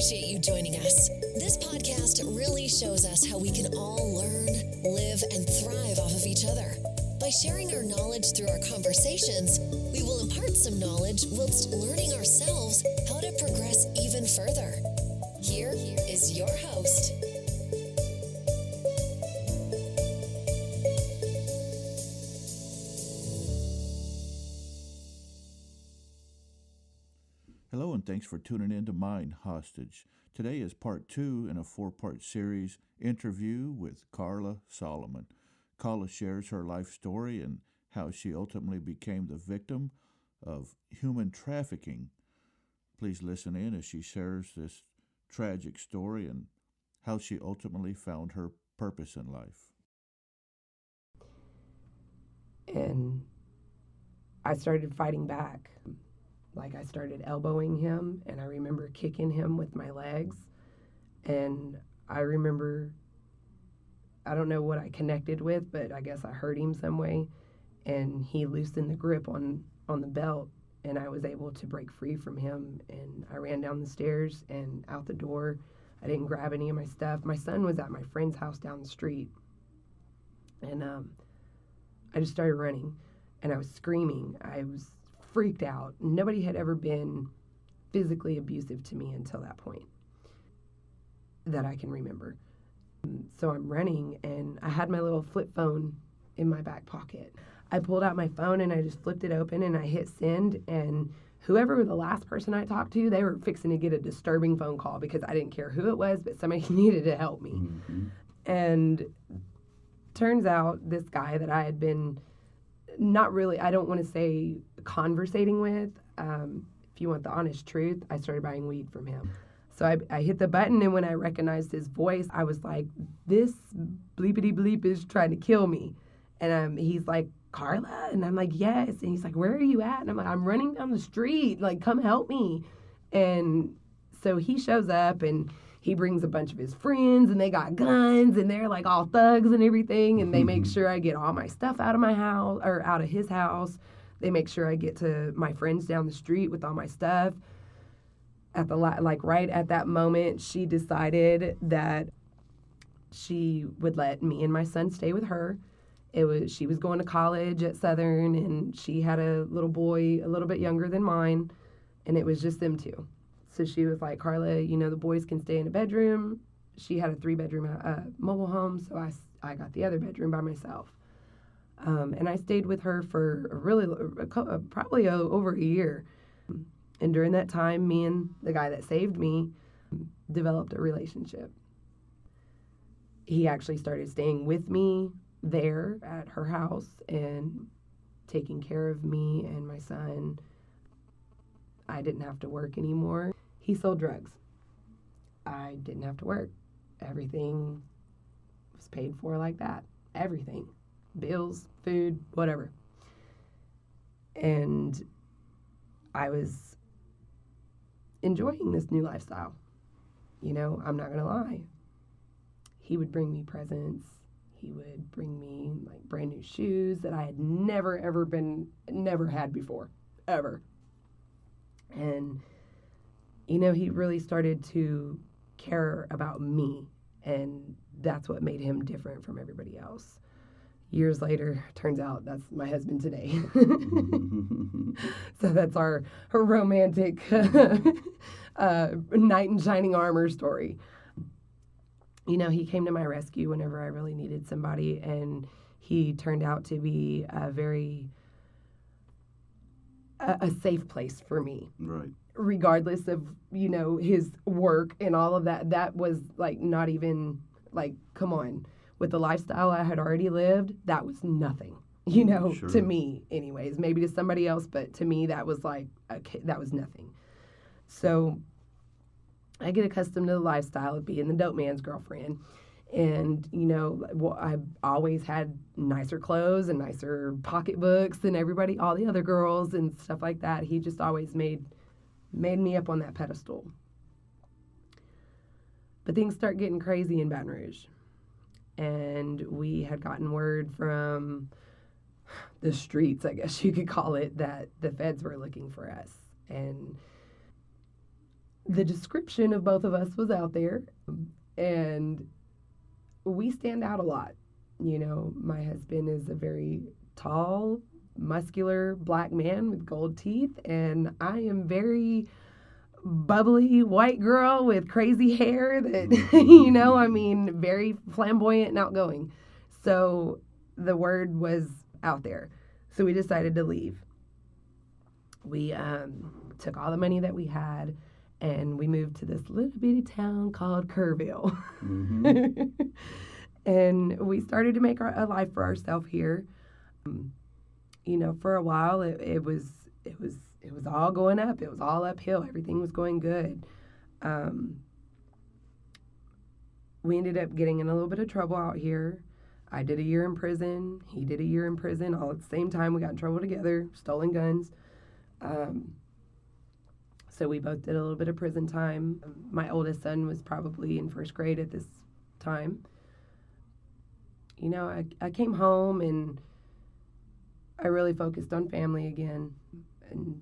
appreciate you joining us. This podcast really shows us how we can all learn, live, and thrive off of each other. By sharing our knowledge through our conversations, we will impart some knowledge whilst learning ourselves how to progress even further. Here is your host. Hello, and thanks for tuning in to Mind Hostage. Today is part 2 in a 4-part series interview with Karla Soloman. Karla shares her life story and how she ultimately became the victim of human trafficking. Please listen in as she shares this tragic story and how she ultimately found her purpose in life. And I started fighting back. Like, I started elbowing him, and I remember kicking him with my legs. And I remember, I don't know what I connected with, but I guess I hurt him some way. And he loosened the grip on the belt, and I was able to break free from him. And I ran down the stairs and out the door. I didn't grab any of my stuff. My son was at my friend's house down the street. And I just started running, and I was screaming. I was freaked out. Nobody had ever been physically abusive to me until that point that I can remember. So I'm running, and I had my little flip phone in my back pocket. I pulled out my phone and I just flipped it open and I hit send, and whoever was the last person I talked to, they were fixing to get a disturbing phone call because I didn't care who it was, but somebody needed to help me. Mm-hmm. And turns out this guy that I had been not really, I don't want to say conversating with. If you want the honest truth, I started buying weed from him. So I hit the button, and when I recognized his voice, I was like, this bleepity bleep is trying to kill me. And he's like, Karla? And I'm like, yes. And he's like, where are you at? And I'm like, I'm running down the street. Like, come help me. And so he shows up, and he brings a bunch of his friends, and they got guns, and they're like all thugs and everything, and they make sure I get all my stuff out of my house, or out of his house. They make sure I get to my friends down the street with all my stuff. Right at that moment, she decided that she would let me and my son stay with her. She was going to college at Southern, and she had a little boy a little bit younger than mine, and it was just them two. So she was like, Karla, the boys can stay in a bedroom. She had a 3-bedroom mobile home, so I got the other bedroom by myself. And I stayed with her for probably over a year. And during that time, me and the guy that saved me developed a relationship. He actually started staying with me there at her house and taking care of me and my son. I didn't have to work anymore. He sold drugs. I didn't have to work. Everything was paid for like that. Everything. Bills, food, whatever. And I was enjoying this new lifestyle. I'm not going to lie. He would bring me presents. He would bring me like brand new shoes that I had never had before, ever. And, he really started to care about me, and that's what made him different from everybody else. Years later, turns out that's my husband today. So that's our romantic knight in shining armor story. He came to my rescue whenever I really needed somebody, and he turned out to be a safe place for me. Right. Regardless of, his work and all of that. That was like not even like, come on. With the lifestyle I had already lived, that was nothing, Sure. To me anyways. Maybe to somebody else, but to me that was like, that was nothing. So I get accustomed to the lifestyle of being the dope man's girlfriend. And, I always had nicer clothes and nicer pocketbooks than everybody, all the other girls and stuff like that. He just always made me up on that pedestal. But things start getting crazy in Baton Rouge. And we had gotten word from the streets, I guess you could call it, that the feds were looking for us. And the description of both of us was out there, and we stand out a lot. You know, my husband is a very tall, muscular black man with gold teeth, and I am very bubbly white girl with crazy hair that, very flamboyant and outgoing. So the word was out there. So we decided to leave. We took all the money that we had, and we moved to this little bitty town called Kerrville. Mm-hmm. And we started to make a life for ourselves here. For a while, it was all going up. It was all uphill. Everything was going good. We ended up getting in a little bit of trouble out here. I did a year in prison. He did a year in prison. All at the same time, we got in trouble together, stolen guns. So we both did a little bit of prison time. My oldest son was probably in first grade at this time. I came home and I really focused on family again and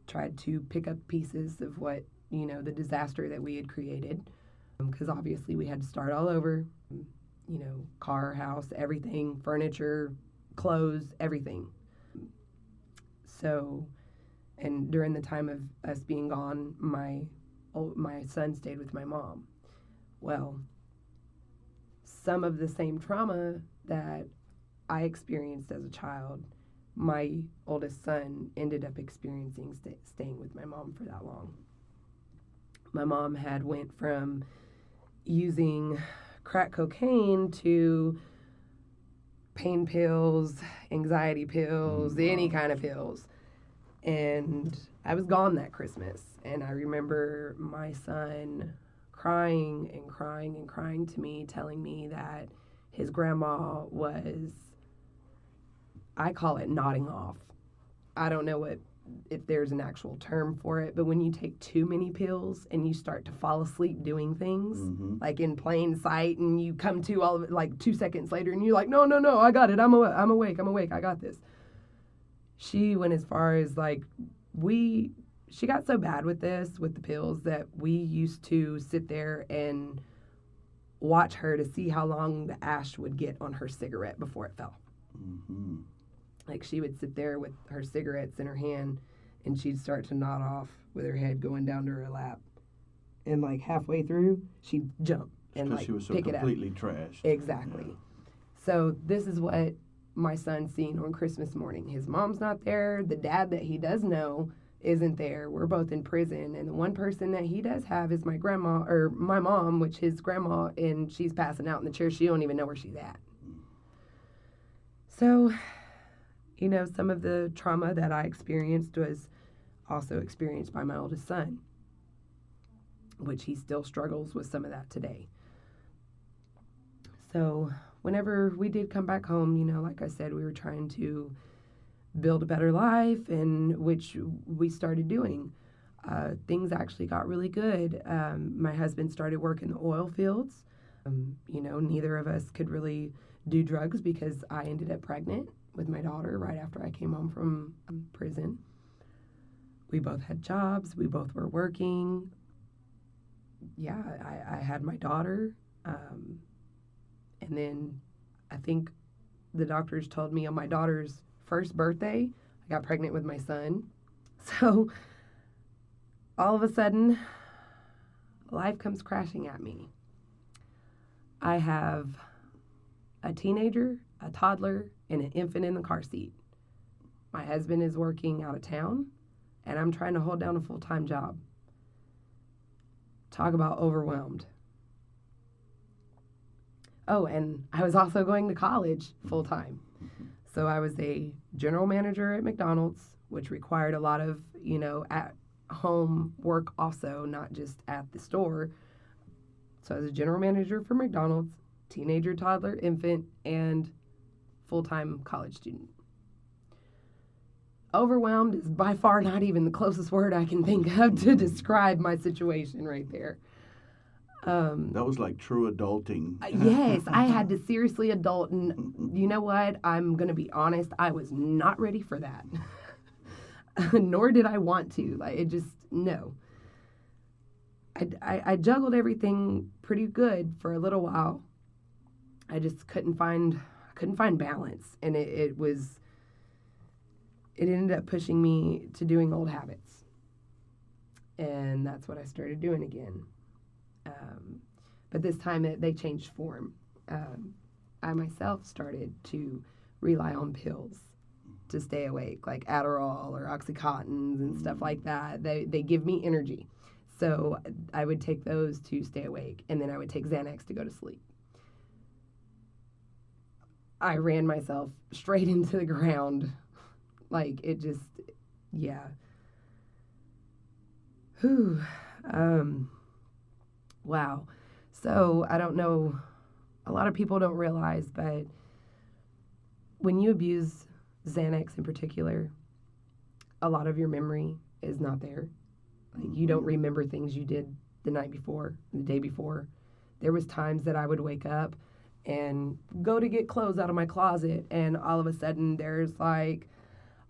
tried to pick up pieces of what, the disaster that we had created. Because obviously we had to start all over, car, house, everything, furniture, clothes, everything. So, and during the time of us being gone, my son stayed with my mom. Well, some of the same trauma that I experienced as a child, my oldest son ended up experiencing staying with my mom for that long. My mom had went from using crack cocaine to pain pills, anxiety pills, any kind of pills. And I was gone that Christmas. And I remember my son crying and crying and crying to me, telling me that his grandma was, I call it nodding off. I don't know if there's an actual term for it, but when you take too many pills and you start to fall asleep doing things, like in plain sight, and you come to all of it like 2 seconds later, and you're like, no, I got it. I'm awake, I got this. She went as far as she got so bad with the pills, that we used to sit there and watch her to see how long the ash would get on her cigarette before it fell. Mm-hmm. Like, she would sit there with her cigarettes in her hand, and she'd start to nod off with her head going down to her lap. And, halfway through, she'd jump and, she was so pick it up. Completely trashed. Exactly. Yeah. So this is what my son's seen on Christmas morning. His mom's not there. The dad that he does know isn't there. We're both in prison. And the one person that he does have is my grandma, or my mom, which his grandma, and she's passing out in the chair. She don't even know where she's at. So, some of the trauma that I experienced was also experienced by my oldest son, which he still struggles with some of that today. So whenever we did come back home, like I said, we were trying to build a better life, and which we started doing. Things actually got really good. My husband started working the oil fields. Neither of us could really do drugs because I ended up pregnant with my daughter right after I came home from prison. We both had jobs. We both were working. Yeah, I had my daughter. And then I think the doctors told me on my daughter's first birthday, I got pregnant with my son. So all of a sudden, life comes crashing at me. I have a teenager, a toddler, and an infant in the car seat. My husband is working out of town, and I'm trying to hold down a full-time job. Talk about overwhelmed. Oh, and I was also going to college full-time. So I was a general manager at McDonald's, which required a lot of, at-home work also, not just at the store. So I was a general manager for McDonald's, teenager, toddler, infant, and full-time college student. Overwhelmed is by far not even the closest word I can think of to describe my situation right there. That was like true adulting. Yes, I had to seriously adult, and you know what? I'm going to be honest, I was not ready for that. Nor did I want to. No. I juggled everything pretty good for a little while. I just couldn't find balance, and it ended up pushing me to doing old habits, and that's what I started doing again. But this time they changed form. I myself started to rely on pills to stay awake, like Adderall or Oxycontins and stuff like that. They give me energy. So I would take those to stay awake, and then I would take Xanax to go to sleep. I ran myself straight into the ground. Like, it just, yeah. Whew. Wow. So I don't know, a lot of people don't realize, but when you abuse Xanax in particular, a lot of your memory is not there. Like, you don't remember things you did the night before, the day before. There was times that I would wake up and go to get clothes out of my closet, and all of a sudden there's like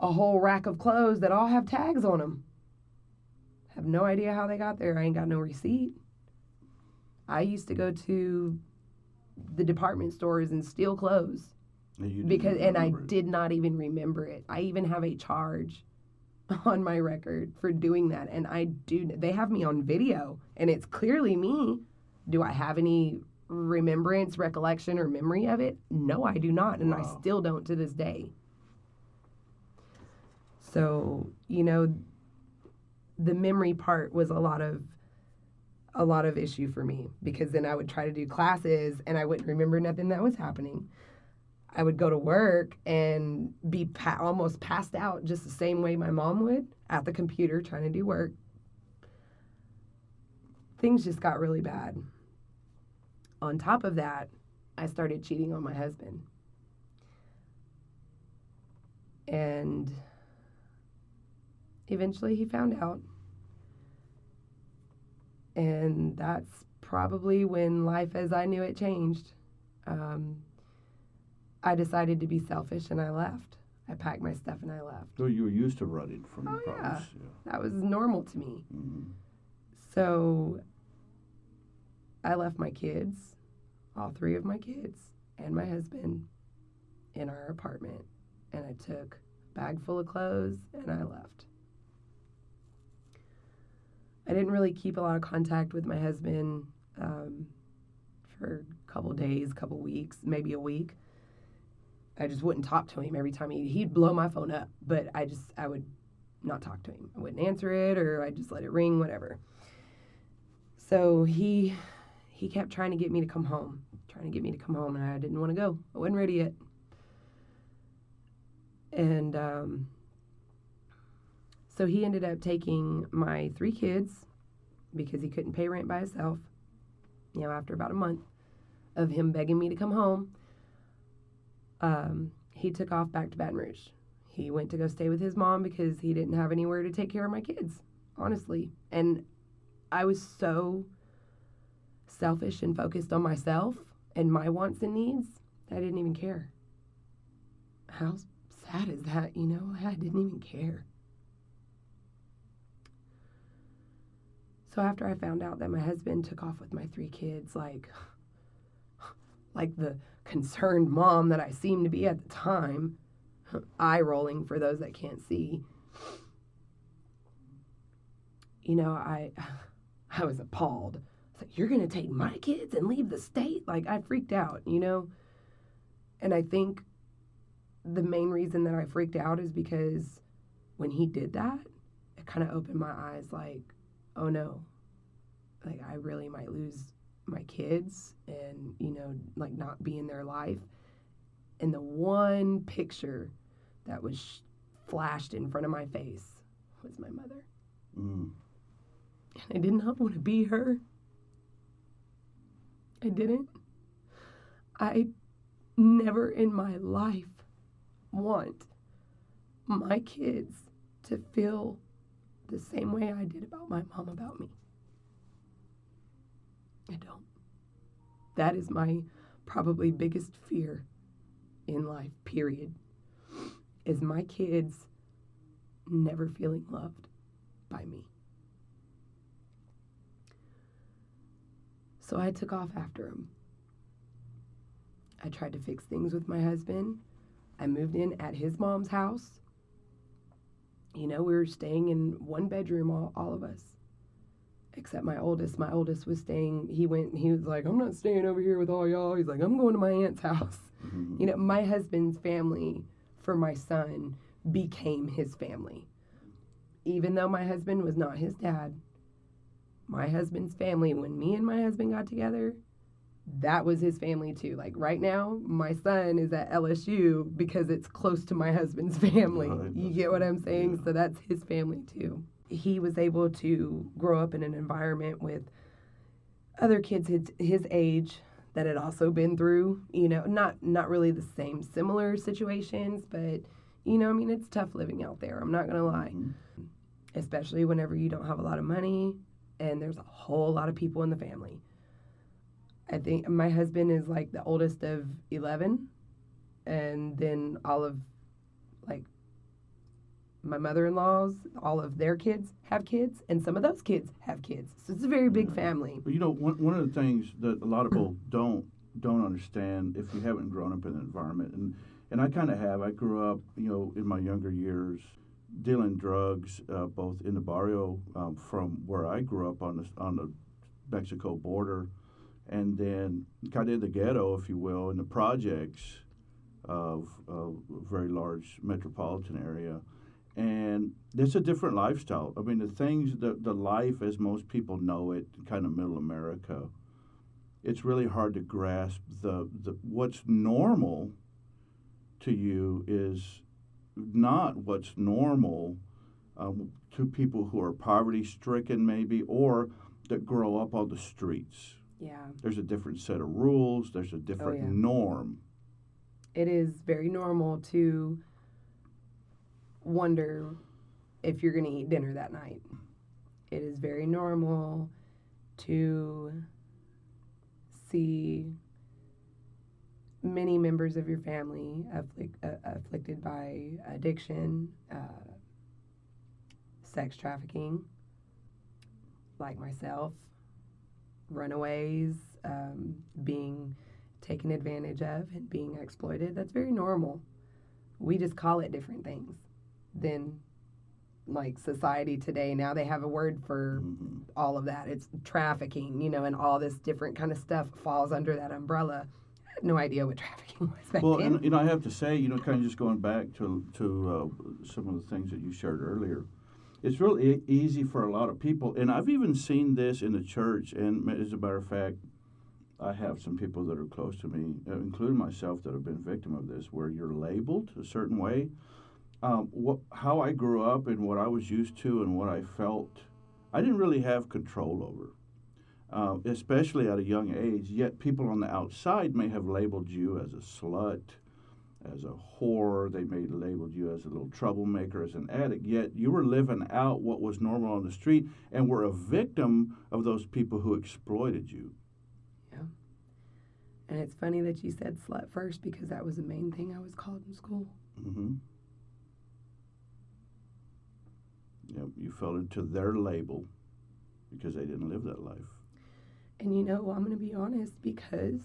a whole rack of clothes that all have tags on them. Have no idea how they got there. I ain't got no receipt. I used to go to the department stores and steal clothes I did not even remember it. I even have a charge on my record for doing that, and they have me on video, and it's clearly me. Do I have any remembrance, recollection, or memory of it? No, I do not, and I still don't to this day. So, the memory part was a lot of issue for me, because then I would try to do classes and I wouldn't remember nothing that was happening. I would go to work and be almost passed out just the same way my mom would at the computer trying to do work. Things just got really bad. On top of that, I started cheating on my husband. And eventually he found out. And that's probably when life as I knew it changed. I decided to be selfish, and I left. I packed my stuff and I left. So you were used to running from your problems. Yeah. That was normal to me. Mm-hmm. So I left my kids, all 3 of my kids, and my husband in our apartment. And I took a bag full of clothes and I left. I didn't really keep a lot of contact with my husband for a couple days, couple weeks, maybe a week. I just wouldn't talk to him every time. He'd blow my phone up, but I would not talk to him. I wouldn't answer it, or I'd just let it ring, whatever. So he kept trying to get me to come home, and I didn't want to go. I wasn't ready yet. And so he ended up taking my 3 kids, because he couldn't pay rent by himself. After about a month of him begging me to come home, he took off back to Baton Rouge. He went to go stay with his mom because he didn't have anywhere to take care of my kids, honestly. And I was so selfish and focused on myself and my wants and needs, I didn't even care. How sad is that, I didn't even care. So after I found out that my husband took off with my 3 kids, like the concerned mom that I seemed to be at the time, eye rolling for those that can't see, I was appalled. I was like, you're going to take my kids and leave the state? Like, I freaked out, And I think the main reason that I freaked out is because when he did that, it kind of opened my eyes like, oh no, like I really might lose my kids and, like not be in their life. And the one picture that was flashed in front of my face was my mother. And I did not want to be her. I didn't. I never in my life want my kids to feel the same way I did about my mom about me. I don't. That is my probably biggest fear in life, period, is my kids never feeling loved by me. So I took off after him. I tried to fix things with my husband. I moved in at his mom's house. We were staying in one bedroom, all of us, except my oldest. My oldest was staying, he was like, I'm not staying over here with all y'all. He's like, I'm going to my aunt's house. Mm-hmm. My husband's family for my son became his family. Even though my husband was not his dad, my husband's family, when me and my husband got together, that was his family too. Like right now, my son is at LSU because it's close to my husband's family. Right. You get what I'm saying? Yeah. So that's his family too. He was able to grow up in an environment with other kids his age that had also been through, not really the same similar situations, but it's tough living out there. I'm not going to lie. Mm-hmm. Especially whenever you don't have a lot of money and there's a whole lot of people in the family. I think my husband is like the oldest of 11, and then all of like my mother-in-laws, all of their kids have kids, and some of those kids have kids. So it's a very big family. But one of the things that a lot of people don't understand if you haven't grown up in an environment, and I kind of have. I grew up, in my younger years, dealing drugs, both in the barrio from where I grew up on the Mexico border, and then kind of in the ghetto, if you will, in the projects of a very large metropolitan area. And it's a different lifestyle. I mean, the life as most people know it, kind of middle America, it's really hard to grasp the what's normal to you is not what's normal to people who are poverty-stricken maybe, or that grow up on the streets. Yeah. There's a different set of rules. There's a different norm. It is very normal to wonder if you're going to eat dinner that night. It is very normal to see many members of your family afflicted by addiction, sex trafficking, like myself, runaways, being taken advantage of and being exploited. That's very normal. We just call it different things than like society today. Now they have a word for all of that. It's trafficking, and all this different kind of stuff falls under that umbrella. I had no idea what trafficking was back then. And I have to say, kind of just going back to some of the things that you shared earlier, it's really easy for a lot of people, and I've even seen this in the church, and as a matter of fact, I have some people that are close to me, including myself, that have been victim of this, where you're labeled a certain way. How I grew up and what I was used to and what I felt, I didn't really have control over, especially at a young age. Yet people on the outside may have labeled you as a slut, as a whore. They may have labeled you as a little troublemaker, as an addict. Yet you were living out what was normal on the street and were a victim of those people who exploited you. Yeah. And it's funny that you said slut first, because that was the main thing I was called in school. Mm-hmm. Yep, you fell into their label because they didn't live that life. And I'm going to be honest, because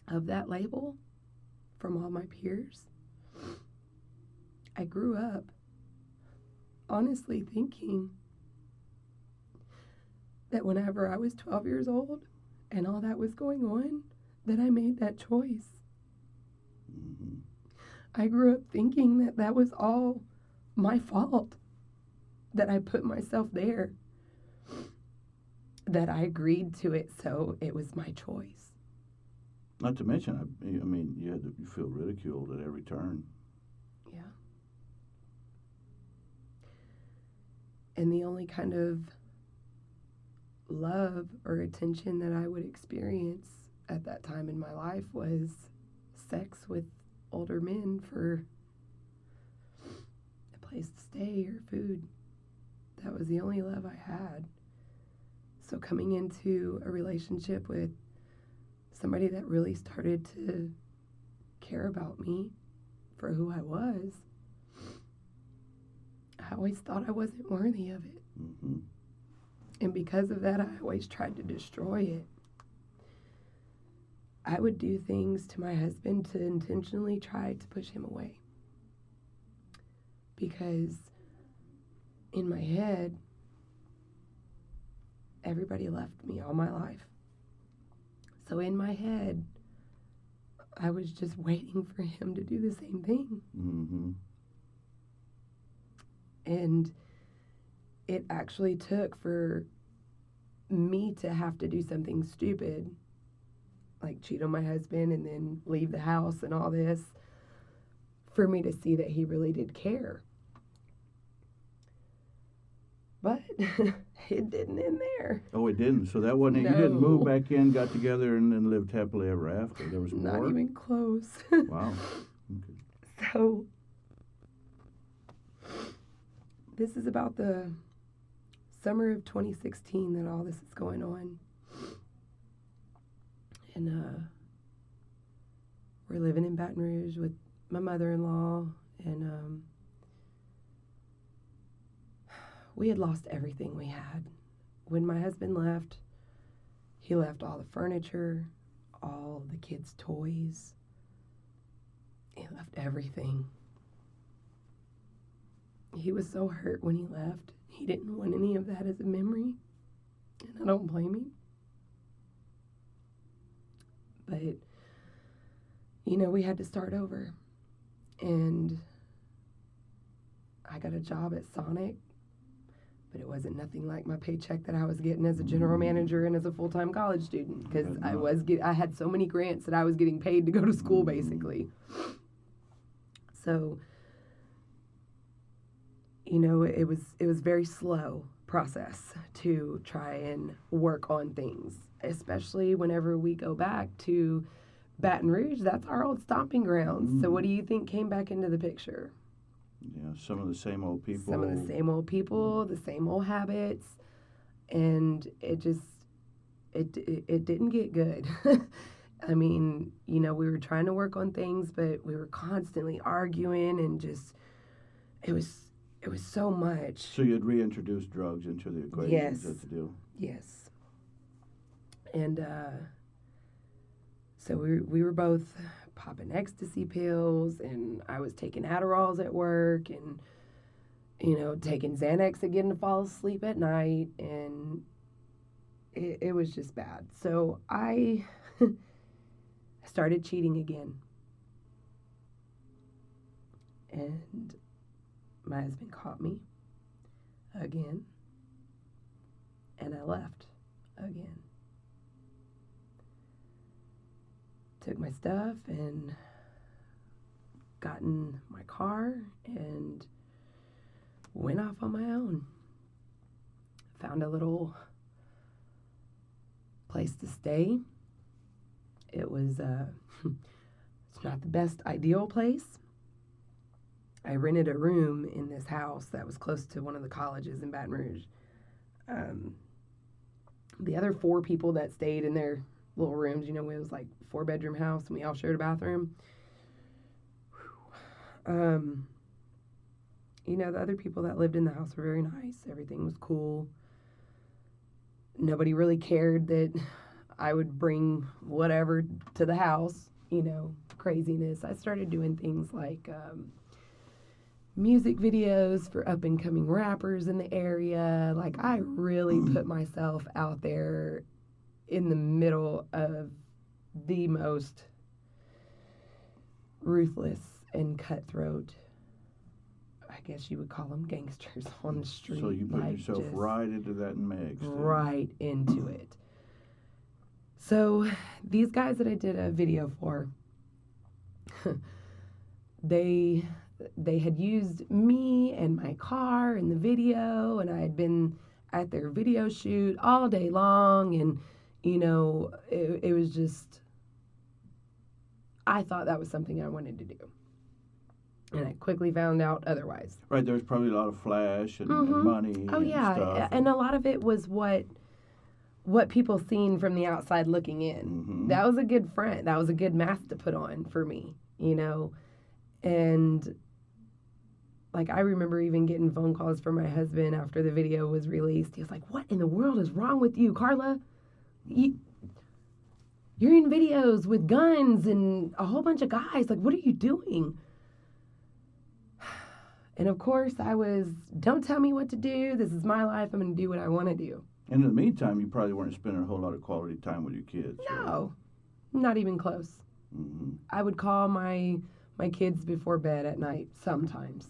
of that label from all my peers, I grew up honestly thinking that whenever I was 12 years old and all that was going on, that I made that choice. Mm-hmm. I grew up thinking that that was all my fault, that I put myself there, that I agreed to it, so it was my choice. Not to mention, I mean, you feel ridiculed at every turn. Yeah. And the only kind of love or attention that I would experience at that time in my life was sex with older men for a place to stay or food. That was the only love I had. So coming into a relationship with somebody that really started to care about me for who I was, I always thought I wasn't worthy of it. Mm-hmm. And because of that, I always tried to destroy it. I would do things to my husband to intentionally try to push him away. Because in my head, everybody left me all my life. So in my head, I was just waiting for him to do the same thing. Mm-hmm. And it actually took for me to have to do something stupid, like cheat on my husband and then leave the house and all this, for me to see that he really did care. But it didn't end there. Oh, it didn't. So that wasn't it. You didn't move back in, got together, and then lived happily ever after. There was more? Not even close. Wow. Okay. So this is about the summer of 2016 that all this is going on. And we're living in Baton Rouge with my mother-in-law, and we had lost everything we had. When my husband left, he left all the furniture, all the kids' toys. He left everything. He was so hurt when he left. He didn't want any of that as a memory, and I don't blame him. But, you know, we had to start over. And I got a job at Sonic, but it wasn't nothing like my paycheck that I was getting as a general manager and as a full-time college student, because I had so many grants that I was getting paid to go to school, basically. So, you know, it was very slow process to try and work on things, especially whenever we go back to Baton Rouge. That's our old stomping grounds. So what do you think came back into the picture? Yeah, some of the same old people. Some of the same old people, the same old habits, and it didn't get good. I mean, you know, we were trying to work on things, but we were constantly arguing, and just it was so much. So you had reintroduced drugs into the equation? Yes. Is that the deal? Yes. And so we were both popping ecstasy pills, and I was taking Adderalls at work, and, you know, taking Xanax again to fall asleep at night, and it was just bad. So I started cheating again. And my husband caught me again, and I left again. Took my stuff and got in my car and went off on my own. Found a little place to stay. It was it's not the best ideal place. I rented a room in this house that was close to one of the colleges in Baton Rouge. The other 4 people that stayed in their little rooms, you know, it was like 4-bedroom house, and we all shared a bathroom. You know, the other people that lived in the house were very nice. Everything was cool. Nobody really cared that I would bring whatever to the house, you know, craziness. I started doing things like music videos for up-and-coming rappers in the area. Like, I really put myself out there in the middle of the most ruthless and cutthroat, I guess you would call them, gangsters on the street. So you put yourself right into that mix. Right into it. So these guys that I did a video for, they had used me and my car in the video, and I had been at their video shoot all day long, and, you know, it was just, I thought that was something I wanted to do. And I quickly found out otherwise. Right, there was probably a lot of flash and money. Oh, yeah, stuff. And a lot of it was what people seen from the outside looking in. Mm-hmm. That was a good front. That was a good mask to put on for me, you know. And Like, I remember even getting phone calls from my husband after the video was released. He was like, "What in the world is wrong with you, Karla? You're in videos with guns and a whole bunch of guys. Like, what are you doing?" And of course, I was, "Don't tell me what to do. This is my life. I'm going to do what I want to do." And in the meantime, you probably weren't spending a whole lot of quality time with your kids. No, not even close. Mm-hmm. I would call my kids before bed at night sometimes.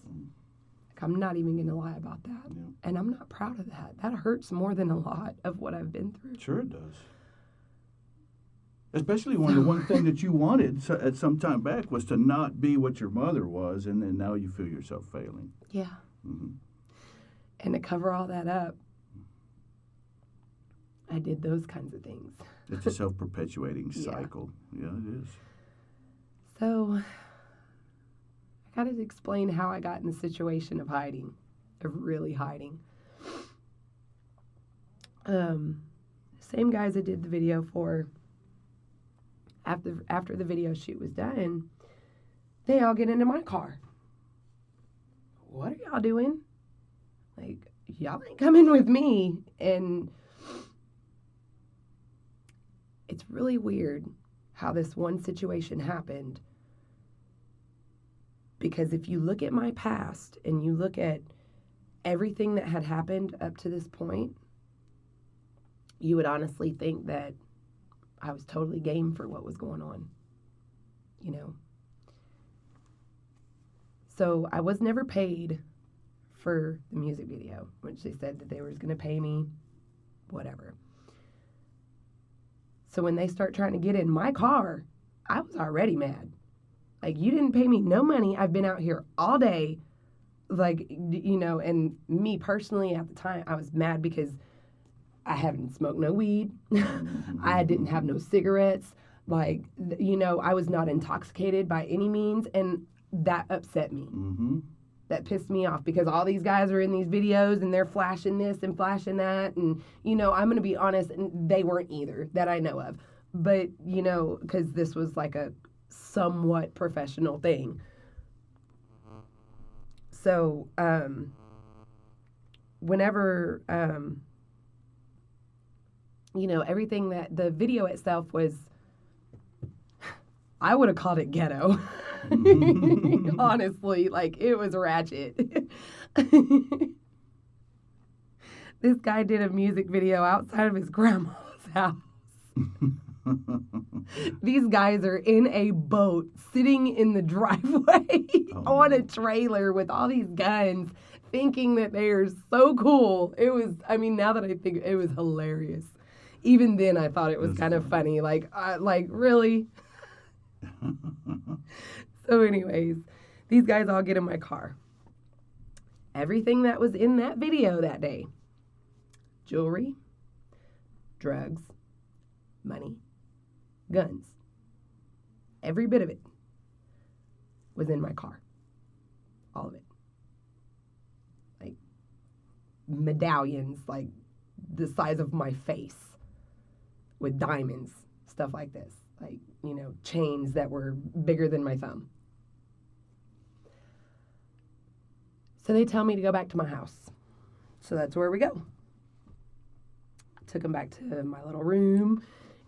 Like, I'm not even going to lie about that. Yeah. And I'm not proud of that. That hurts more than a lot of what I've been through. Sure it does. Especially when the one thing that you wanted at some time back was to not be what your mother was, and then now you feel yourself failing. Yeah. Mm-hmm. And to cover all that up, I did those kinds of things. It's a self-perpetuating Yeah. cycle. Yeah, it is. So I got to explain how I got in the situation of hiding, of really hiding. Same guys I did the video for, after the video shoot was done, they all get into my car. "What are y'all doing? Like, y'all ain't coming with me." And it's really weird how this one situation happened. Because if you look at my past and you look at everything that had happened up to this point, you would honestly think that I was totally game for what was going on, you know. So I was never paid for the music video, which they said that they were going to pay me, whatever. So when they start trying to get in my car, I was already mad. Like, you didn't pay me no money. I've been out here all day. Like, you know, and me personally at the time, I was mad because I haven't smoked no weed. I didn't have no cigarettes. Like, you know, I was not intoxicated by any means. And that upset me. Mm-hmm. That pissed me off because all these guys are in these videos and they're flashing this and flashing that. And, you know, I'm going to be honest, they weren't either that I know of. But, you know, because this was like a somewhat professional thing. So, whenever, you know, everything that the video itself was, I would have called it ghetto. Honestly, like, it was ratchet. This guy did a music video outside of his grandma's house. These guys are in a boat sitting in the driveway on a trailer with all these guns, thinking that they are so cool. It was, I mean, now that I think, it was hilarious. Even then, I thought it was kind of funny. Like, really? So anyways, these guys all get in my car. Everything that was in that video that day, jewelry, drugs, money, guns, every bit of it was in my car. All of it. Like, medallions, like the size of my face with diamonds, stuff like this. Like, you know, chains that were bigger than my thumb. So they tell me to go back to my house. So that's where we go. I took them back to my little room,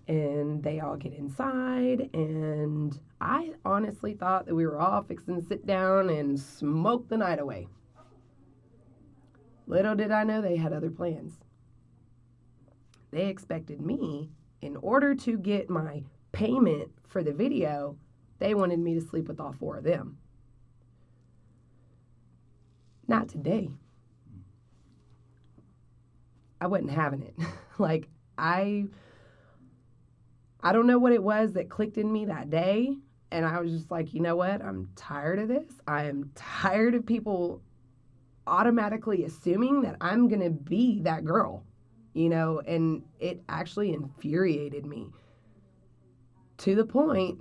and they all get inside, and I honestly thought that we were all fixing to sit down and smoke the night away. Little did I know they had other plans. They expected me, in order to get my payment for the video, they wanted me to sleep with all four of them. Not today. I wasn't having it. Like, I don't know what it was that clicked in me that day, and I was just like, you know what? I'm tired of this. I am tired of people automatically assuming that I'm going to be that girl, you know, and it actually infuriated me to the point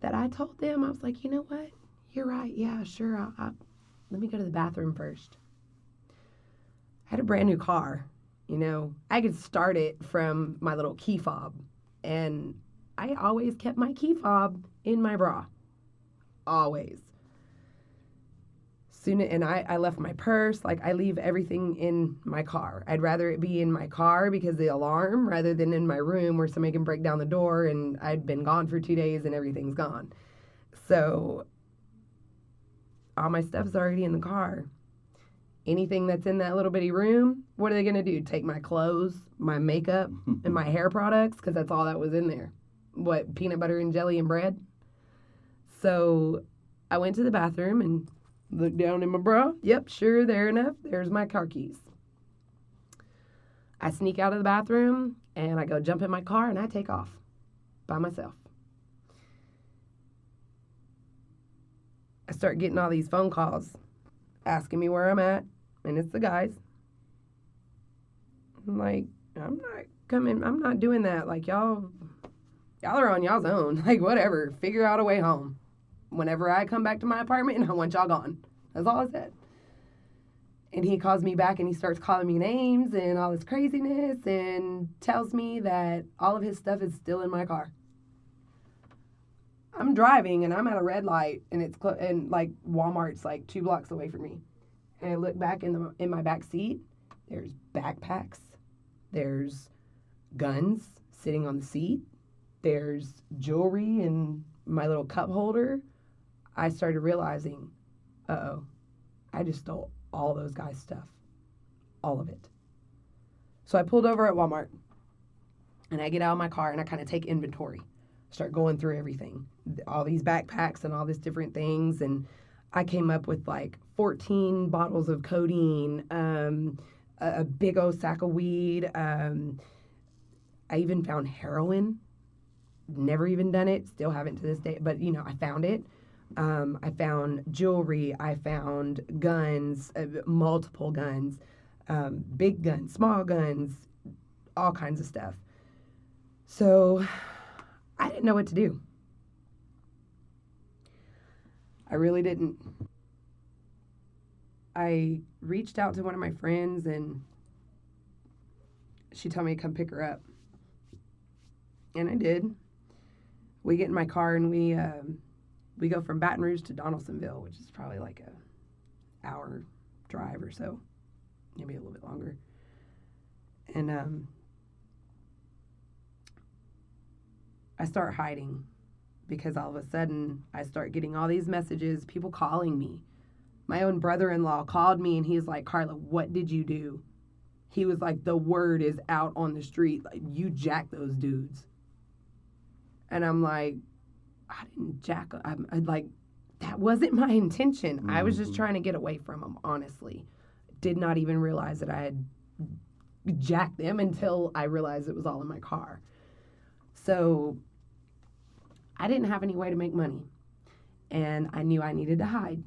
that I told them, I was like, you know what? You're right. Yeah, sure. Let me go to the bathroom first. I had a brand new car, you know. I could start it from my little key fob, and I always kept my key fob in my bra. always. And I left my purse. Like, I leave everything in my car. I'd rather it be in my car because of the alarm rather than in my room where somebody can break down the door and I'd been gone for 2 days and everything's gone. So all my stuff's already in the car. Anything that's in that little bitty room, what are they going to do? Take my clothes, my makeup, and my hair products? Because that's all that was in there. What, peanut butter and jelly and bread? So I went to the bathroom and looked down in my bra. Yep, sure, there enough. There's my car keys. I sneak out of the bathroom, and I go jump in my car, and I take off by myself. I start getting all these phone calls asking me where I'm at, and it's the guys. I'm like, I'm not doing that. Like, y'all are on y'all's own. Like, whatever, figure out a way home. Whenever I come back to my apartment, and I want y'all gone. That's all I said. And he calls me back, and he starts calling me names and all this craziness and tells me that all of his stuff is still in my car. I'm driving, and I'm at a red light, and and like Walmart's like 2 blocks away from me. And I look back in my back seat. There's backpacks. There's guns sitting on the seat. There's jewelry in my little cup holder. I started realizing, I just stole all those guys' stuff. All of it. So I pulled over at Walmart, and I get out of my car, and I kind of take inventory. Start going through everything. All these backpacks and all these different things, and I came up with like 14 bottles of codeine, a big old sack of weed. I even found heroin. Never even done it. Still haven't to this day. But, I found it. I found jewelry. I found guns, multiple guns, big guns, small guns, all kinds of stuff. So I didn't know what to do. I really didn't. I reached out to one of my friends, and she told me to come pick her up. And I did. We get in my car, and we go from Baton Rouge to Donaldsonville, which is probably like a hour drive or so, maybe a little bit longer. And I start hiding because all of a sudden I start getting all these messages, people calling me. My own brother-in-law called me, and he's like, Karla, what did you do? He was like, the word is out on the street. Like, you jacked those dudes. And I'm like, I didn't jack. I'm like, that wasn't my intention. Mm-hmm. I was just trying to get away from them, honestly. Did not even realize that I had jacked them until I realized it was all in my car. So I didn't have any way to make money, and I knew I needed to hide.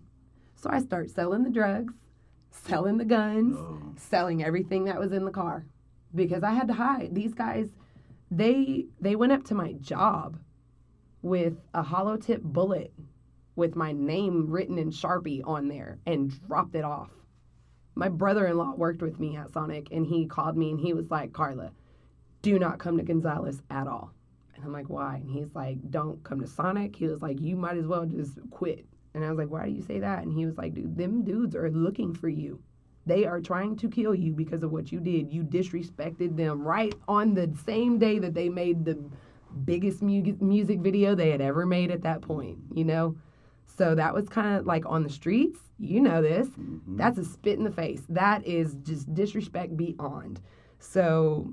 So I start selling the drugs, selling the guns, selling everything that was in the car, because I had to hide. These guys, they went up to my job with a hollow tip bullet with my name written in Sharpie on there and dropped it off. My brother-in-law worked with me at Sonic, and he called me, and he was like, Karla, do not come to Gonzales at all. And I'm like, why? And he's like, don't come to Sonic. He was like, you might as well just quit. And I was like, why do you say that? And he was like, dude, them dudes are looking for you. They are trying to kill you because of what you did. You disrespected them right on the same day that they made the biggest music video they had ever made at that point, So that was kind of like on the streets. You know this. Mm-hmm. That's a spit in the face. That is just disrespect beyond. So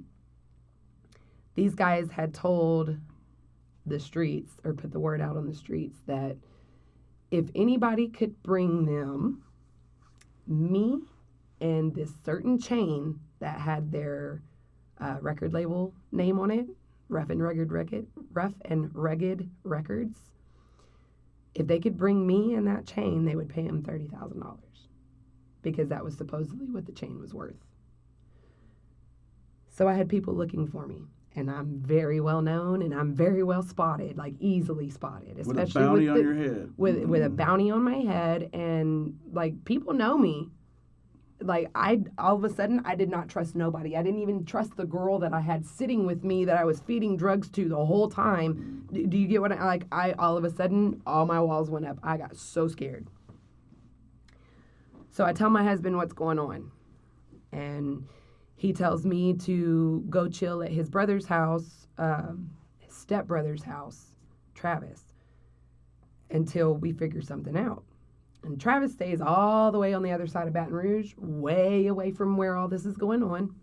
these guys had told the streets, or put the word out on the streets, that if anybody could bring them me and this certain chain that had their record label name on it, Rough and Rugged Records, if they could bring me and that chain, they would pay him $30,000, because that was supposedly what the chain was worth. So I had people looking for me. And I'm very well known, and I'm very well spotted, like easily spotted. Especially with a bounty on your head. With a bounty on my head, and like people know me. like, all of a sudden, I did not trust nobody. I didn't even trust the girl that I had sitting with me that I was feeding drugs to the whole time. Do you get what all of a sudden, all my walls went up. I got so scared. So I tell my husband what's going on. And he tells me to go chill at his brother's house, his stepbrother's house, Travis, until we figure something out. And Travis stays all the way on the other side of Baton Rouge, way away from where all this is going on.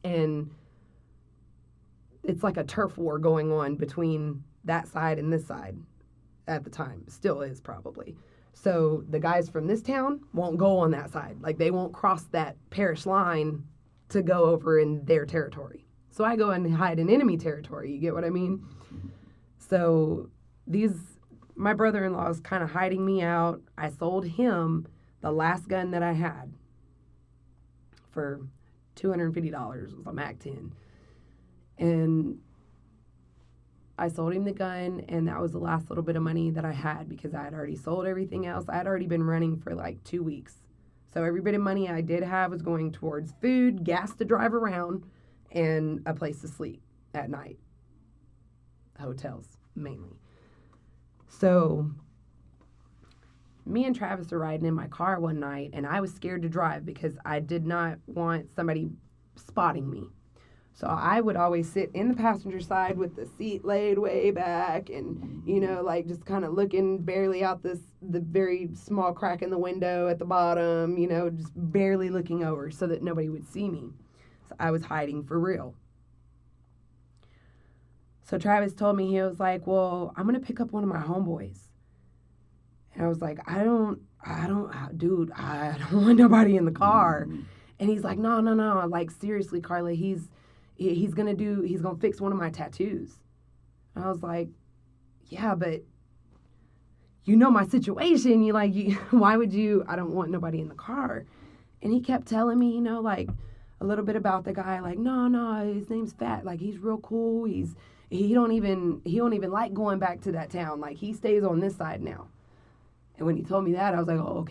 And it's like a turf war going on between that side and this side at the time. Still is, probably. So the guys from this town won't go on that side. Like, they won't cross that parish line to go over in their territory. So I go and hide in enemy territory. You get what I mean? So my brother-in-law is kind of hiding me out. I sold him the last gun that I had for $250. It was a MAC-10. And I sold him the gun, and that was the last little bit of money that I had because I had already sold everything else. I had already been running for like 2 weeks. So every bit of money I did have was going towards food, gas to drive around, and a place to sleep at night. Hotels, mainly. So me and Travis were riding in my car one night, and I was scared to drive because I did not want somebody spotting me. So I would always sit in the passenger side with the seat laid way back and, like just kind of looking barely out the very small crack in the window at the bottom, just barely looking over so that nobody would see me. So I was hiding for real. So Travis told me, he was like, well, I'm going to pick up one of my homeboys. And I was like, I don't want nobody in the car. And he's like, no. Like, seriously, Karla, he's going to fix one of my tattoos. And I was like, yeah, but you know my situation. Why would you? I don't want nobody in the car. And he kept telling me, like a little bit about the guy. Like, no, his name's Fat. Like, he's real cool. He don't even like going back to that town. Like, he stays on this side now. And when he told me that, I was like, oh,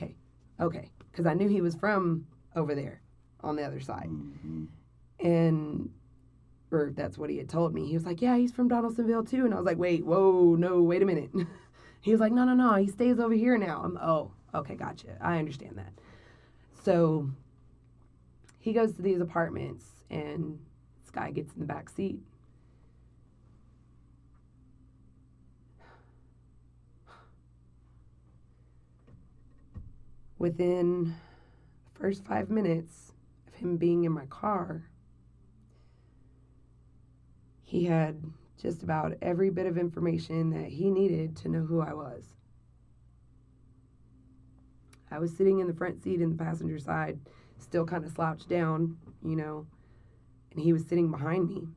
okay. Because I knew he was from over there on the other side. Mm-hmm. Or that's what he had told me. He was like, yeah, he's from Donaldsonville too. And I was like, wait a minute. He was like, no, he stays over here now. Oh, okay, gotcha. I understand that. So he goes to these apartments, and this guy gets in the back seat. Within the first 5 minutes of him being in my car, he had just about every bit of information that he needed to know who I was. I was sitting in the front seat in the passenger side, still kind of slouched down, and he was sitting behind me.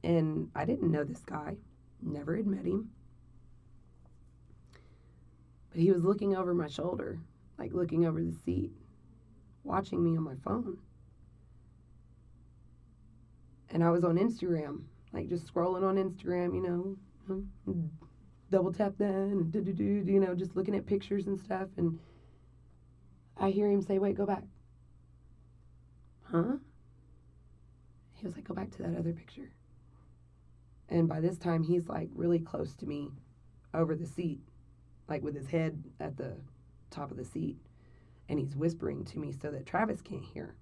And I didn't know this guy, never had met him. But he was looking over my shoulder, like looking over the seat, watching me on my phone. And I was on Instagram, like just scrolling on Instagram, double tap that and just looking at pictures and stuff. And I hear him say, wait, go back. Huh? He was like, go back to that other picture. And by this time, he's like really close to me over the seat, like with his head at the top of the seat. And he's whispering to me so that Travis can't hear.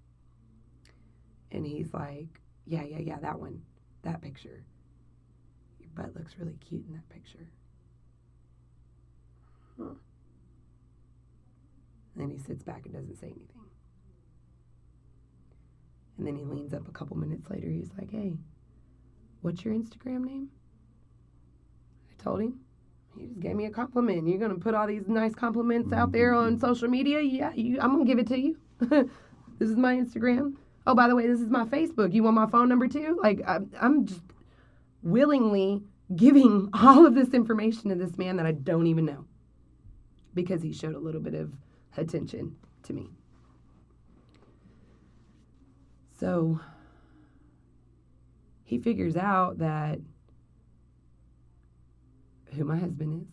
And he's like, yeah, that one, that picture. Your butt looks really cute in that picture. Huh. And then he sits back and doesn't say anything. And then he leans up a couple minutes later. He's like, hey, what's your Instagram name? I told him. He just gave me a compliment. You're going to put all these nice compliments out there on social media? Yeah, I'm going to give it to you. This is my Instagram. Oh, by the way, this is my Facebook. You want my phone number too? Like, I'm just willingly giving all of this information to this man that I don't even know because he showed a little bit of attention to me. So he figures out that who my husband is.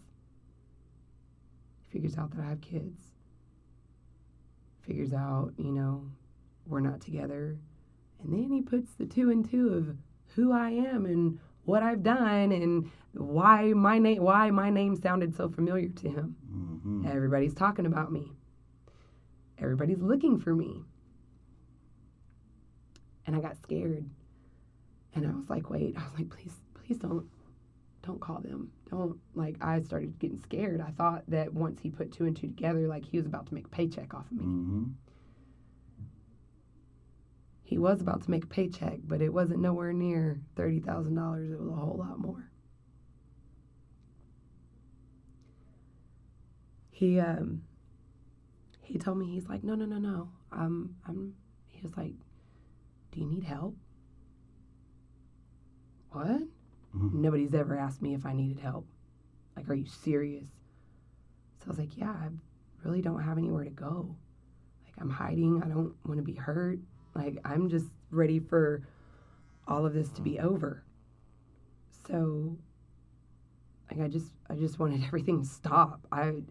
He figures out that I have kids. figures out, we're not together. And then he puts the two and two of who I am and what I've done and why my name sounded so familiar to him. Mm-hmm. Everybody's talking about me. Everybody's looking for me. And I got scared. And I was like, please don't call them. I started getting scared. I thought that once he put two and two together, he was about to make a paycheck off of me. Mm-hmm. He was about to make a paycheck, but it wasn't nowhere near $30,000. It was a whole lot more. He told me, he's like, no. He was like, do you need help? What? Mm-hmm. Nobody's ever asked me if I needed help. Are you serious? So I was like, yeah, I really don't have anywhere to go. I'm hiding. I don't want to be hurt. I'm just ready for all of this to be over. So, I just wanted everything to stop. I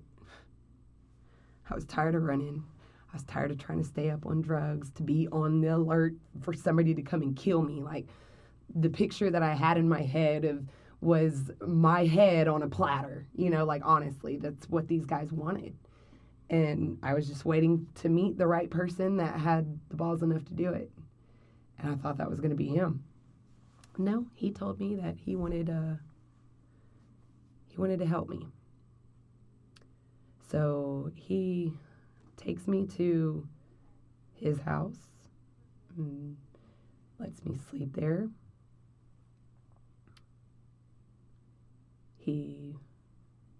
was tired of running. I was tired of trying to stay up on drugs, to be on the alert for somebody to come and kill me. The picture that I had in my head was my head on a platter. Honestly, that's what these guys wanted. And I was just waiting to meet the right person that had the balls enough to do it. And I thought that was going to be him. No, he told me that he wanted to help me. So he takes me to his house and lets me sleep there. He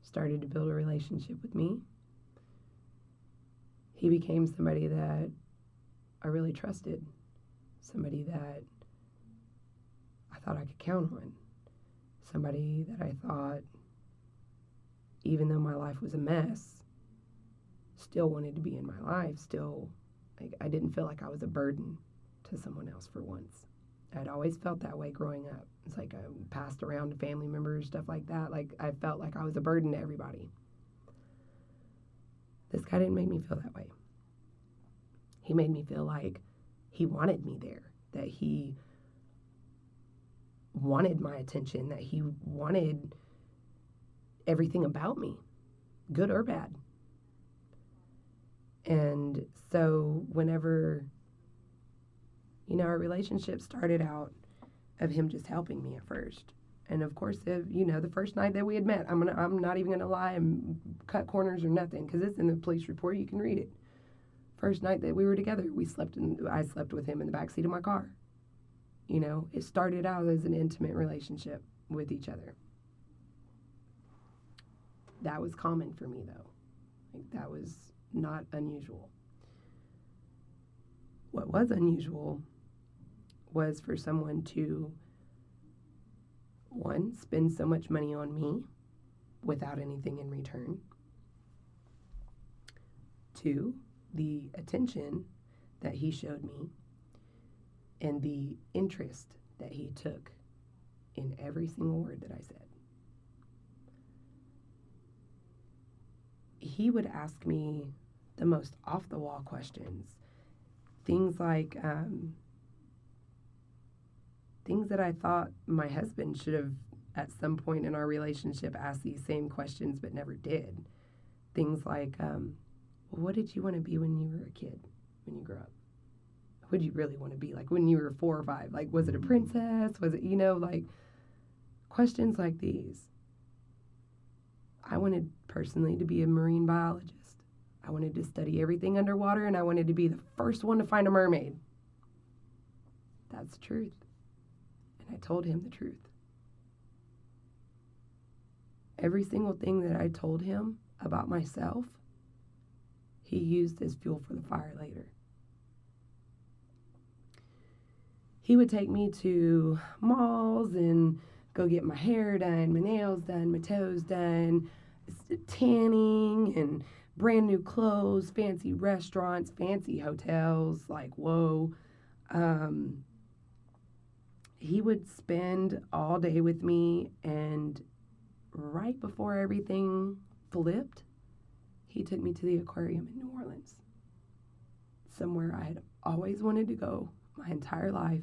started to build a relationship with me. He became somebody that I really trusted, somebody that I thought I could count on, somebody that I thought, even though my life was a mess, still wanted to be in my life, still, I didn't feel like I was a burden to someone else for once. I'd always felt that way growing up. It's I passed around to family members, stuff like that. I felt like I was a burden to everybody. This guy didn't make me feel that way. He made me feel like he wanted me there, that he wanted my attention, that he wanted everything about me, good or bad. And so whenever, our relationship started out of him just helping me at first. And of course, the first night that we had met, I'm not even gonna lie and cut corners or nothing, because it's in the police report. You can read it. First night that we were together, I slept with him in the backseat of my car. It started out as an intimate relationship with each other. That was common for me, though. That was not unusual. What was unusual was for someone to, one, spend so much money on me without anything in return. Two, the attention that he showed me and the interest that he took in every single word that I said. He would ask me the most off-the-wall questions. Things like, things that I thought my husband should have, at some point in our relationship, asked these same questions but never did. Things like, what did you want to be when you were a kid, when you grew up? What did you really want to be, when you were 4 or 5? Was it a princess? Was it, questions like these. I wanted, personally, to be a marine biologist. I wanted to study everything underwater, and I wanted to be the first one to find a mermaid. That's the truth. And I told him the truth. Every single thing that I told him about myself, he used as fuel for the fire later. He would take me to malls and go get my hair done, my nails done, my toes done, tanning and brand new clothes, fancy restaurants, fancy hotels, whoa. He would spend all day with me, and right before everything flipped, he took me to the aquarium in New Orleans. somewhere I had always wanted to go my entire life,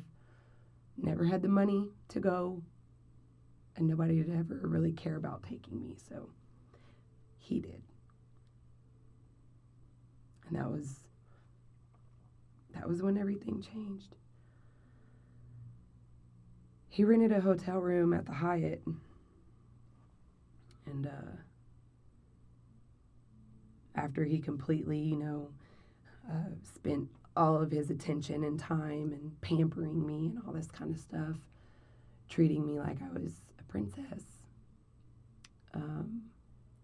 never had the money to go, and nobody would ever really care about taking me, so he did. And that was when everything changed. He rented a hotel room at the Hyatt, and after he completely, spent all of his attention and time and pampering me and all this kind of stuff, treating me like I was a princess,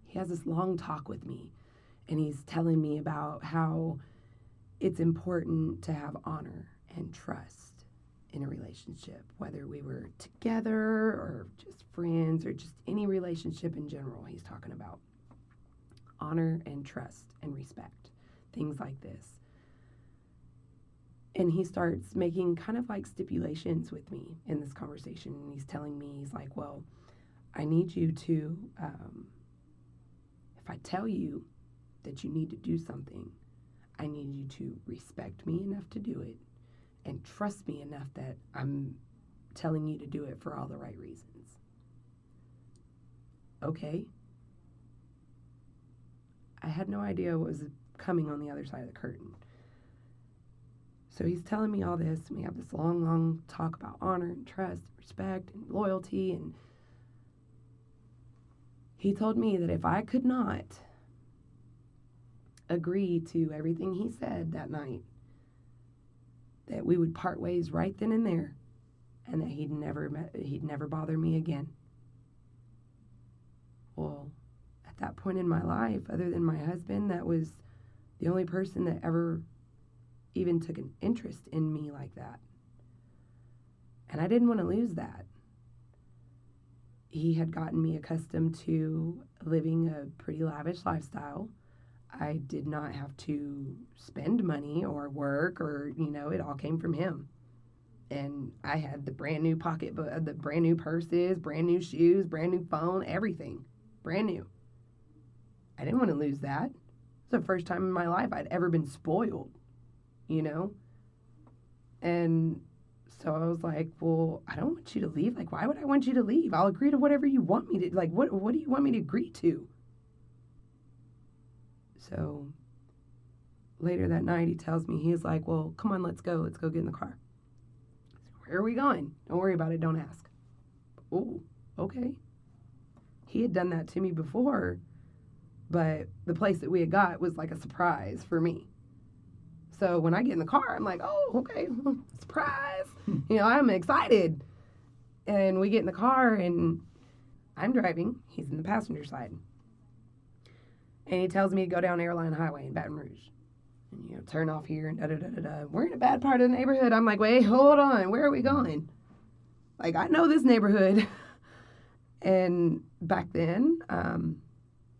he has this long talk with me, and he's telling me about how it's important to have honor and trust in a relationship, whether we were together or just friends or just any relationship in general. He's talking about honor and trust and respect, things like this. And he starts making kind of like stipulations with me in this conversation. And he's telling me, he's like, well, I need you to, if I tell you that you need to do something, I need you to respect me enough to do it and trust me enough that I'm telling you to do it for all the right reasons. Okay. I had no idea what was coming on the other side of the curtain. So he's telling me all this, and we have this long, long talk about honor and trust, respect and loyalty, and he told me that if I could not agree to everything he said that night, that we would part ways right then and there, and that he'd never bother me again. Well, at that point in my life, other than my husband, that was the only person that ever even took an interest in me like that. And I didn't want to lose that. He had gotten me accustomed to living a pretty lavish lifestyle. I did not have to spend money or work or, it all came from him. And I had the brand new pocketbook, the brand new purses, brand new shoes, brand new phone, everything. Brand new. I didn't want to lose that. It's the first time in my life I'd ever been spoiled, And so I was like, well, I don't want you to leave. Like, why would I want you to leave? I'll agree to whatever you want me to. Like, what do you want me to agree to? So later that night, he tells me, he's like, well, come on, let's go. Let's go get in the car. Where are we going? Don't worry about it. Don't ask. Oh, okay. He had done that to me before, but the place that we had got was like a surprise for me. So when I get in the car, I'm like, oh, okay, surprise. I'm excited. And we get in the car, and I'm driving. He's in the passenger side. And he tells me to go down Airline Highway in Baton Rouge. And, turn off here and da-da-da-da-da. We're in a bad part of the neighborhood. I'm like, wait, hold on. Where are we going? Like, I know this neighborhood. And back then,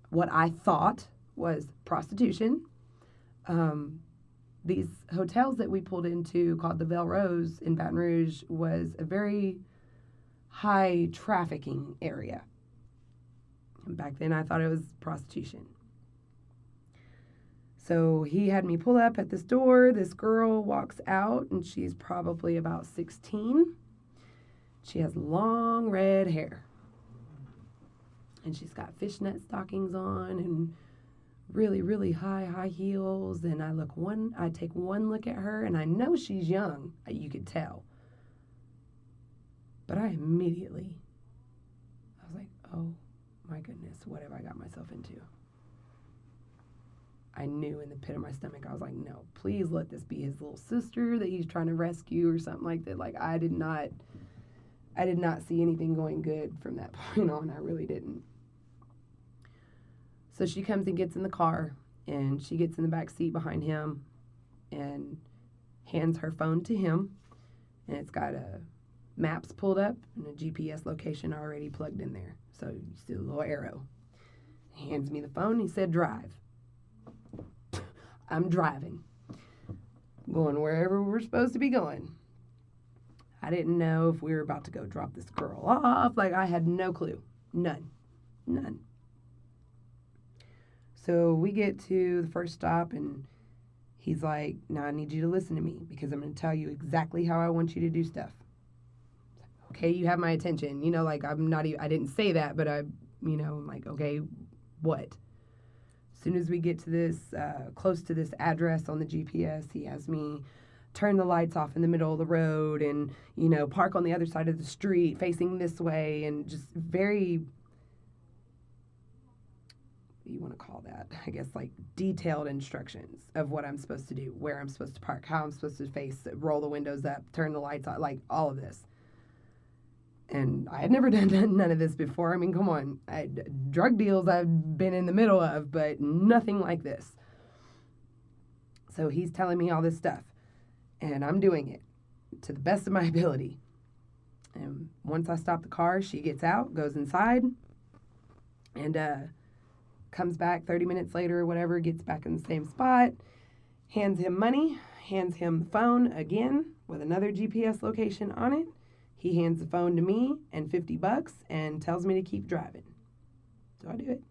what I thought was prostitution. These hotels that we pulled into, called the Belle Rose in Baton Rouge, was a very high trafficking area. And back then I thought it was prostitution. So he had me pull up at this door. This girl walks out, and she's probably about 16. She has long red hair. And she's got fishnet stockings on and really, really high heels. And I take one look at her, and I know she's young. You could tell. But I was like, oh my goodness, what have I got myself into? I knew in the pit of my stomach, I was like, no, please let this be his little sister that he's trying to rescue or something like that. Like, I did not see anything going good from that point on. I really didn't. So she comes and gets in the car, and she gets in the back seat behind him and hands her phone to him. And it's got a maps pulled up and a GPS location already plugged in there. So you see the little arrow. He hands me the phone. He said, drive. I'm driving. Going wherever we're supposed to be going. I didn't know if we were about to go drop this girl off. Like, I had no clue. None. So we get to the first stop, and He's like, now I need you to listen to me because I'm going to tell you exactly how I want you to do stuff. Okay, you have my attention. You know, like I didn't say that, but I'm like, okay, what? As soon as we get to this, close to this address on the GPS, he has me turn the lights off in the middle of the road and, park on the other side of the street facing this way, and just very, what do you want to call that? I guess like detailed instructions of what I'm supposed to do, where I'm supposed to park, how I'm supposed to face, roll the windows up, turn the lights on, like all of this. And I had never done none of this before. I mean, come on. Drug deals I've been in the middle of, but nothing like this. So he's telling me all this stuff, and I'm doing it to the best of my ability. And once I stop the car, she gets out, goes inside, and comes back 30 minutes later or whatever, gets back in the same spot, hands him money, hands him the phone again with another GPS location on it. He hands the phone to me and $50 and tells me to keep driving. So I do it.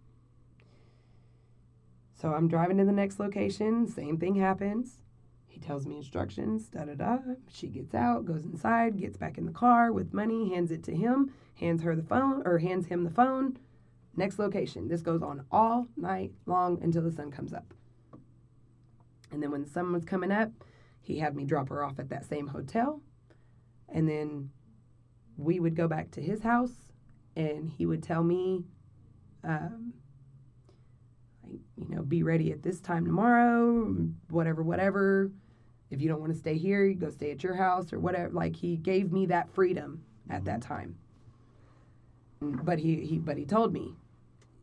So I'm driving to the next location. Same thing happens. He tells me instructions, da-da-da. She gets out, goes inside, gets back in the car with money, hands it to him, hands him the phone. Next location. This goes on all night long until the sun comes up. And then when the sun was coming up, he had me drop her off at that same hotel. And then we would go back to his house, and he would tell me, be ready at this time tomorrow, whatever. If you don't want to stay here, you go stay at your house or whatever. Like, he gave me that freedom at that time. But he told me,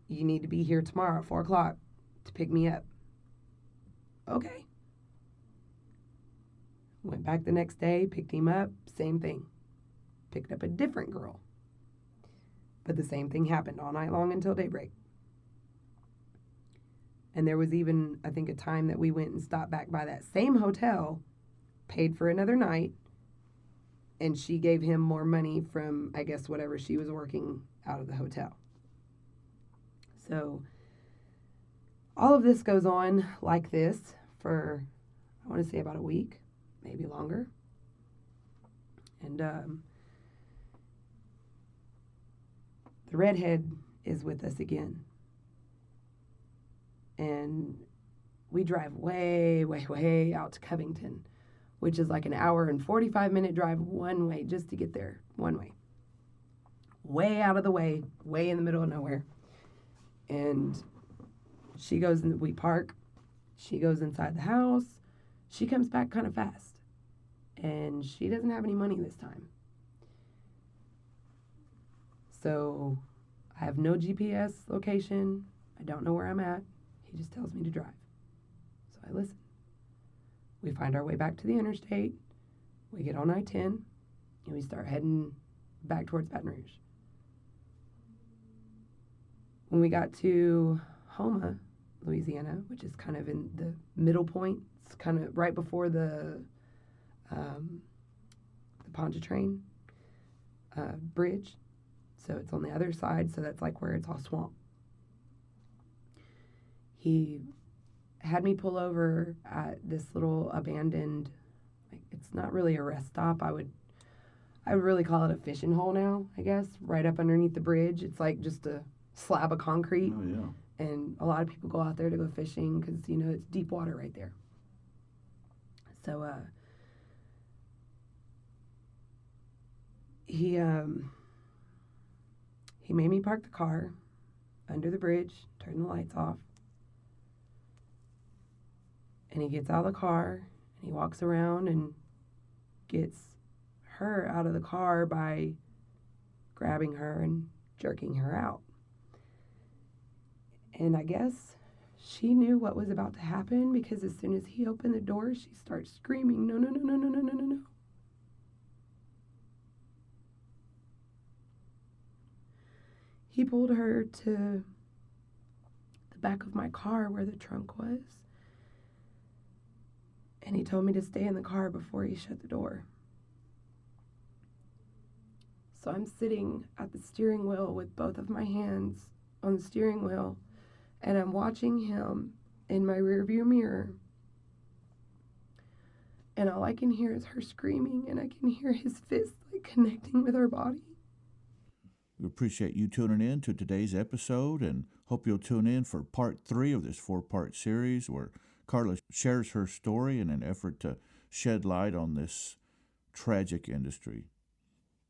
you need to be here tomorrow at 4 o'clock to pick me up. Okay. Went back the next day, picked him up, same thing. Picked up a different girl. But the same thing happened all night long until daybreak. And there was even, I think, a time that we went and stopped back by that same hotel, paid for another night, and she gave him more money from, I guess, whatever she was working out of the hotel. So all of this goes on like this for, I want to say about a week, maybe longer. And the redhead is with us again. And we drive way, way, way out to Covington, which is like an hour and 45-minute drive one way just to get there, one way. Way out of the way, way in the middle of nowhere. And she goes, we park. She goes inside the house. She comes back kind of fast. And she doesn't have any money this time. So I have no GPS location. I don't know where I'm at. He just tells me to drive. So I listen. We find our way back to the interstate. We get on I-10, and we start heading back towards Baton Rouge. When we got to Houma, Louisiana, which is kind of in the middle point, it's kind of right before the Pontchartrain bridge. So it's on the other side, so that's like where it's all swamp. He had me pull over at this little abandoned, like, it's not really a rest stop. I would really call it a fishing hole now, I guess, right up underneath the bridge. It's like just a slab of concrete. Oh, yeah. And a lot of people go out there to go fishing because, it's deep water right there. So he made me park the car under the bridge, turn the lights off. And he gets out of the car, and he walks around and gets her out of the car by grabbing her and jerking her out. And I guess she knew what was about to happen, because as soon as he opened the door, she starts screaming, "No, no, no, no, no, no, no, no, no." He pulled her to the back of my car where the trunk was. And he told me to stay in the car before he shut the door. So I'm sitting at the steering wheel with both of my hands on the steering wheel, and I'm watching him in my rearview mirror And all I can hear is her screaming, and I can hear his fist connecting with her body. We appreciate you tuning in to today's episode and hope you'll tune in for part 3 of this 4-part series where Karla shares her story in an effort to shed light on this tragic industry.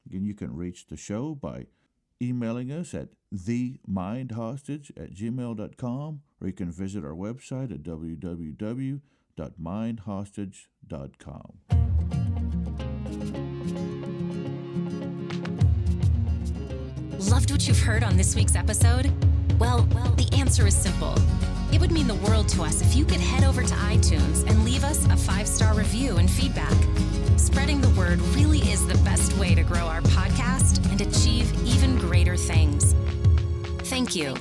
Again, you can reach the show by emailing us at themindhostage@gmail.com, or you can visit our website at www.mindhostage.com. Loved what you've heard on this week's episode? Well, the answer is simple. It would mean the world to us if you could head over to iTunes and leave us a 5-star review and feedback. Spreading the word really is the best way to grow our podcast and achieve even greater things. Thank you.